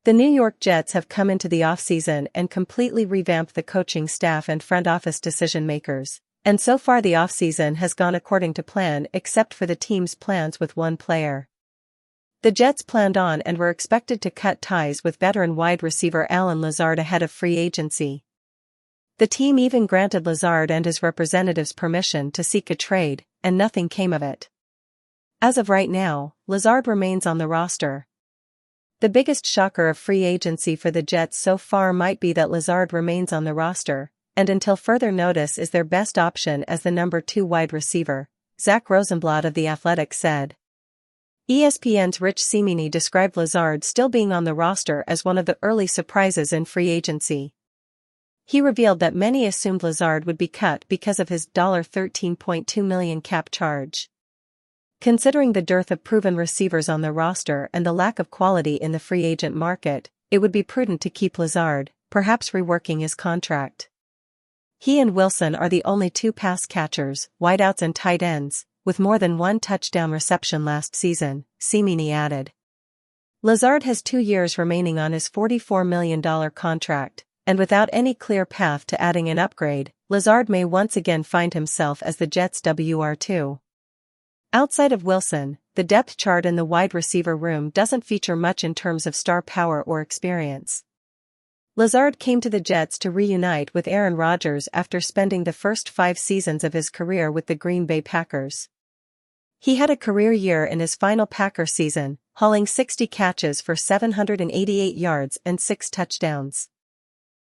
The New York Jets have come into the offseason and completely revamped the coaching staff and front office decision-makers, and so far the offseason has gone according to plan except for the team's plans with one player. The Jets planned on and were expected to cut ties with veteran wide receiver Allen Lazard ahead of free agency. The team even granted Lazard and his representatives permission to seek a trade, and nothing came of it. As of right now, Lazard remains on the roster. The biggest shocker of free agency for the Jets so far might be that Lazard remains on the roster, and until further notice is their best option as the number 2 wide receiver, Zach Rosenblatt of The Athletic said. ESPN's Rich Cimini described Lazard still being on the roster as one of the early surprises in free agency. He revealed that many assumed Lazard would be cut because of his $13.2 million cap charge. Considering the dearth of proven receivers on the roster and the lack of quality in the free agent market, it would be prudent to keep Lazard, perhaps reworking his contract. He and Wilson are the only 2 pass catchers, wideouts and tight ends, with more than 1 touchdown reception last season, Cimini added. Lazard has 2 years remaining on his $44 million contract, and without any clear path to adding an upgrade, Lazard may once again find himself as the Jets' WR2. Outside of Wilson, the depth chart in the wide receiver room doesn't feature much in terms of star power or experience. Lazard came to the Jets to reunite with Aaron Rodgers after spending the first 5 seasons of his career with the Green Bay Packers. He had a career year in his final Packer season, hauling 60 catches for 788 yards and 6 touchdowns.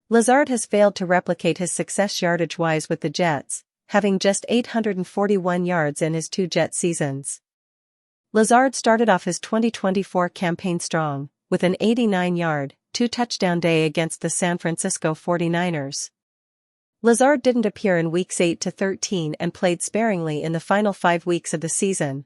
Lazard has failed to replicate his success yardage-wise with the Jets, having just 841 yards in his 2 Jet seasons. Lazard started off his 2024 campaign strong, with an 89-yard, 2-touchdown day against the San Francisco 49ers. Lazard didn't appear in weeks 8 to 13 and played sparingly in the final 5 weeks of the season,